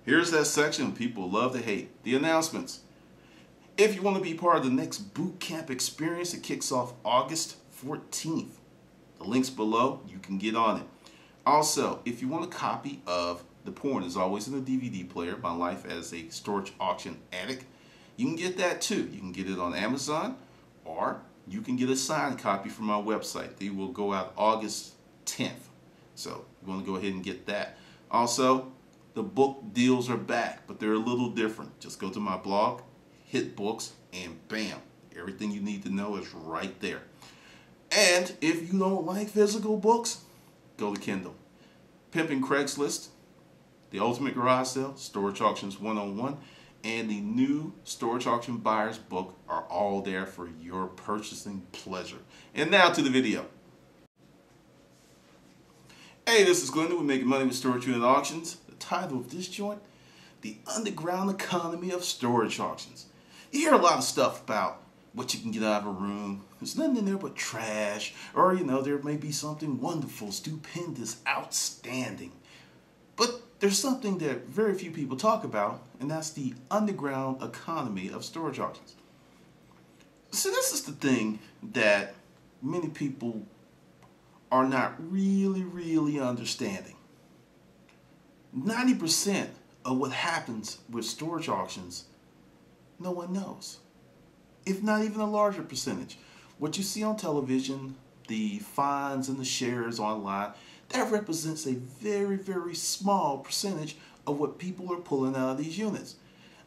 Here's that section people love to hate, the announcements. If you want to be part of the next boot camp experience, it kicks off August 14th. The link's below, you can get on it. Also, if you want a copy of The Porn Is Always in a DVD Player, My Life as a Storage Auction Addict, you can get that too. You can get it on Amazon, or you can get a signed copy from our website. They will go out August 10th. So you want to go ahead and get that. Also, the book deals are back, but they're a little different. Just go to my blog, hit books, and bam, everything you need to know is right there. And if you don't like physical books, go to Kindle. Pimping Craigslist, The Ultimate Garage Sale, Storage Auctions 101, and the new Storage Auction Buyer's book are all there for your purchasing pleasure. And now to the video. Hey, this is Glendon. We're making money with storage unit auctions. The title of this joint, The Underground Economy of Storage Auctions. You hear a lot of stuff about what you can get out of a room. There's nothing in there but trash. Or, there may be something wonderful, stupendous, outstanding. But there's something that very few people talk about, and that's the underground economy of storage auctions. So this is the thing that many people are not really understanding. 90% of what happens with storage auctions, no one knows. If not even a larger percentage. What you see on television, the finds and the shares online, that represents a very small percentage of what people are pulling out of these units.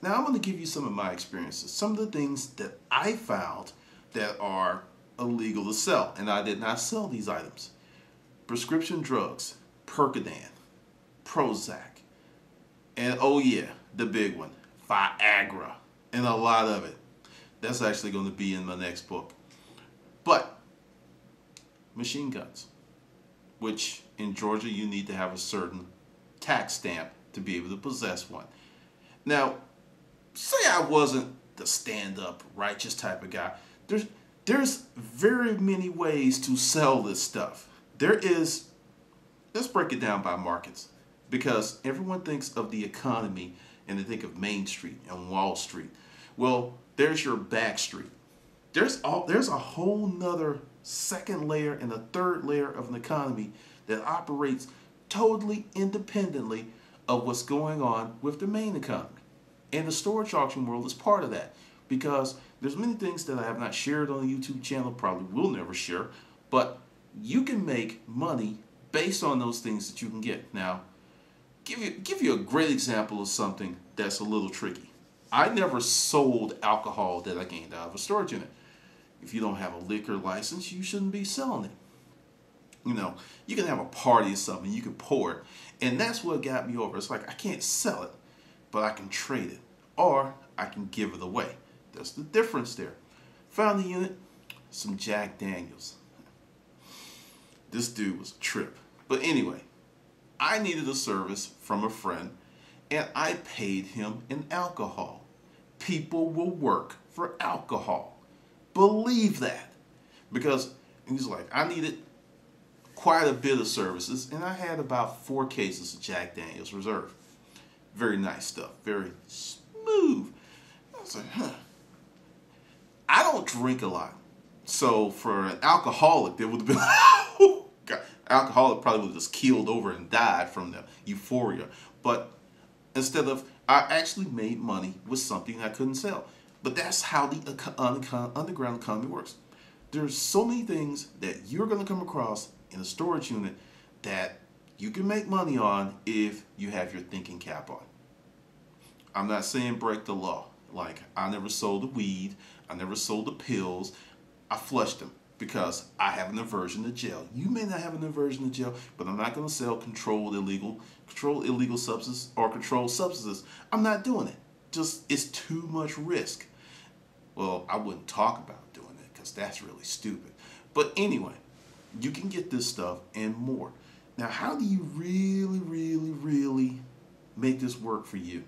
Now I'm going to give you some of my experiences, some of the things that I found that are illegal to sell, and I did not sell these items. Prescription drugs, Percodan, Prozac, and oh yeah, the big one, Viagra, and a lot of it. That's actually going to be in my next book. But machine guns, which in Georgia you need to have a certain tax stamp to be able to possess one. Now, say I wasn't the stand-up righteous type of guy. There's very many ways to sell this stuff. Let's break it down by markets, because everyone thinks of the economy and they think of Main Street and Wall Street. Well, there's your back street. There's a whole nother second layer and a third layer of an economy that operates totally independently of what's going on with the main economy. And the storage auction world is part of that, because there's many things that I have not shared on the YouTube channel, probably will never share, but you can make money based on those things that you can get. Now, give you a great example of something that's a little tricky. I never sold alcohol that I gained out of a storage unit. If you don't have a liquor license, you shouldn't be selling it. You can have a party or something, you can pour it, and that's what got me over. It's like, I can't sell it, but I can trade it, or I can give it away. That's the difference there. Found the unit, some Jack Daniels. This dude was a trip. But anyway, I needed a service from a friend, and I paid him in alcohol. People will work for alcohol. Believe that. Because he's like, I needed quite a bit of services, and I had about 4 cases of Jack Daniels Reserve. Very nice stuff. Very smooth. I was like, I don't drink a lot. So for an alcoholic, there would have been... alcoholic probably would have just keeled over and died from the euphoria. But instead of, I actually made money with something I couldn't sell. But that's how the underground economy works. There's so many things that you're going to come across in a storage unit that you can make money on if you have your thinking cap on. I'm not saying break the law. Like, I never sold the weed. I never sold the pills. I flushed them because I have an aversion to jail. You may not have an aversion to jail, but I'm not going to sell controlled illegal substances or controlled substances. I'm not doing it. Just, it's too much risk. Well, I wouldn't talk about doing it because that's really stupid. But anyway, you can get this stuff and more. Now, how do you really make this work for you?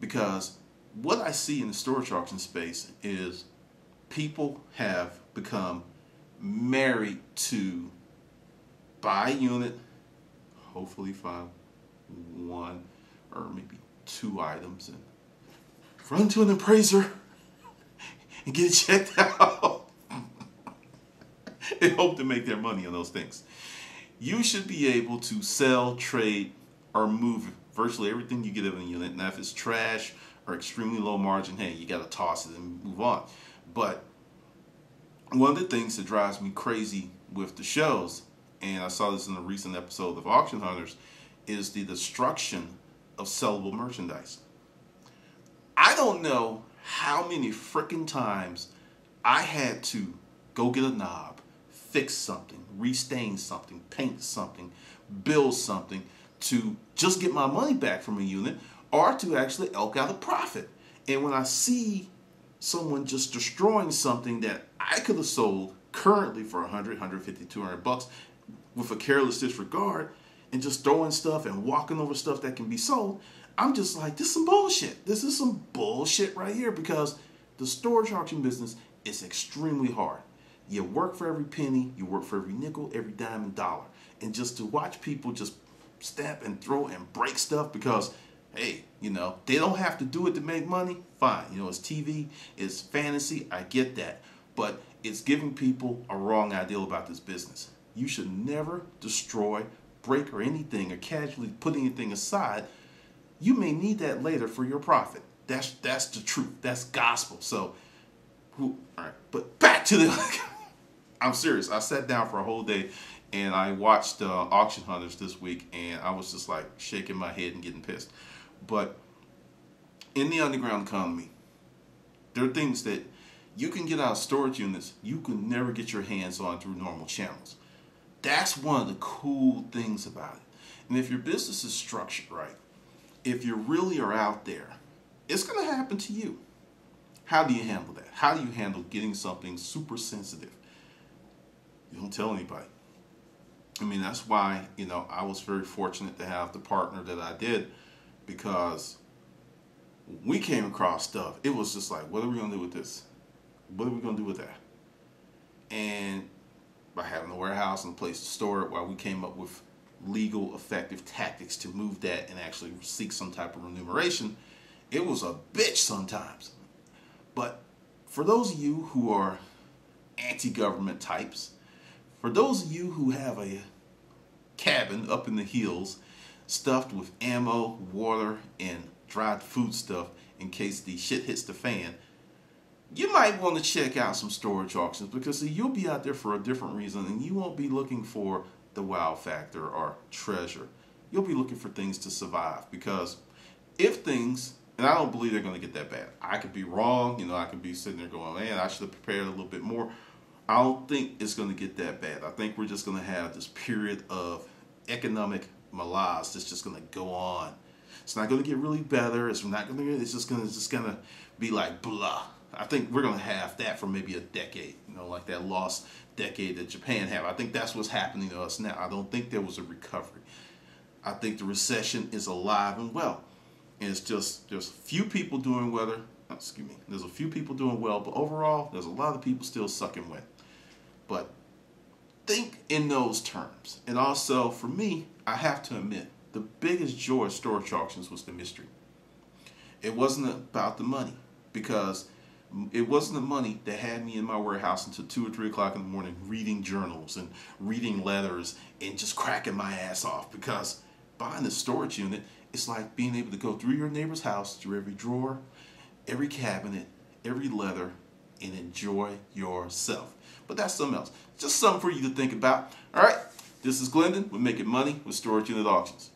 Because what I see in the storage auction space is people have become married to buy a unit, hopefully find one or maybe 2 items, and run to an appraiser and get it checked out and hope to make their money on those things. You should be able to sell, trade, or move virtually everything you get in a unit. Now, if it's trash or extremely low margin, hey, you got to toss it and move on. But one of the things that drives me crazy with the shows, and I saw this in a recent episode of Auction Hunters, is the destruction of sellable merchandise. I don't know how many freaking times I had to go get a knob, fix something, restain something, paint something, build something to just get my money back from a unit or to actually elk out a profit. And when I see someone just destroying something that I could have sold currently for 100, 150, 200 bucks with a careless disregard and just throwing stuff and walking over stuff that can be sold, I'm just like, this is some bullshit. This is some bullshit right here, because the storage auction business is extremely hard. You work for every penny, you work for every nickel, every dime and dollar. And just to watch people just stamp and throw and break stuff because, hey, they don't have to do it to make money, fine. It's TV, it's fantasy, I get that. But it's giving people a wrong ideal about this business. You should never destroy, break, or anything, or casually put anything aside. You may need that later for your profit. That's the truth. That's gospel. So, all right. But back to the... I'm serious. I sat down for a whole day and I watched Auction Hunters this week, and I was just like shaking my head and getting pissed. But in the underground economy, there are things that you can get out of storage units you can never get your hands on through normal channels. That's one of the cool things about it. And if your business is structured right, if you really are out there, it's going to happen to you. How do you handle that? How do you handle getting something super sensitive? You don't tell anybody. I mean, that's why, I was very fortunate to have the partner that I did, because we came across stuff. It was just like, what are we going to do with this? What are we going to do with that? And by having a warehouse and a place to store it, while we came up with legal, effective tactics to move that and actually seek some type of remuneration, it was a bitch sometimes. But for those of you who are anti-government types, for those of you who have a cabin up in the hills stuffed with ammo, water, and dried food stuff in case the shit hits the fan, you might want to check out some storage auctions, because see, you'll be out there for a different reason, and you won't be looking for the wow factor or treasure. You'll be looking for things to survive, because if things, and I don't believe they're going to get that bad. I could be wrong. I could be sitting there going, man, I should have prepared a little bit more. I don't think it's going to get that bad. I think we're just going to have this period of economic malaise that's just going to go on. It's not going to get really better. It's just going to be like blah. I think we're going to have that for maybe a decade, like that lost decade that Japan had. I think that's what's happening to us now. I don't think there was a recovery. I think the recession is alive and well. And it's just, there's a few people doing well. There's a few people doing well, but overall, there's a lot of people still sucking wet. But think in those terms. And also, for me, I have to admit, the biggest joy of storage auctions was the mystery. It wasn't about the money, because it wasn't the money that had me in my warehouse until 2 or 3 o'clock in the morning reading journals and reading letters and just cracking my ass off, because buying a storage unit, it's like being able to go through your neighbor's house, through every drawer, every cabinet, every leather, and enjoy yourself. But that's something else. Just something for you to think about. All right, this is Glendon with Making Money with Storage Unit Auctions.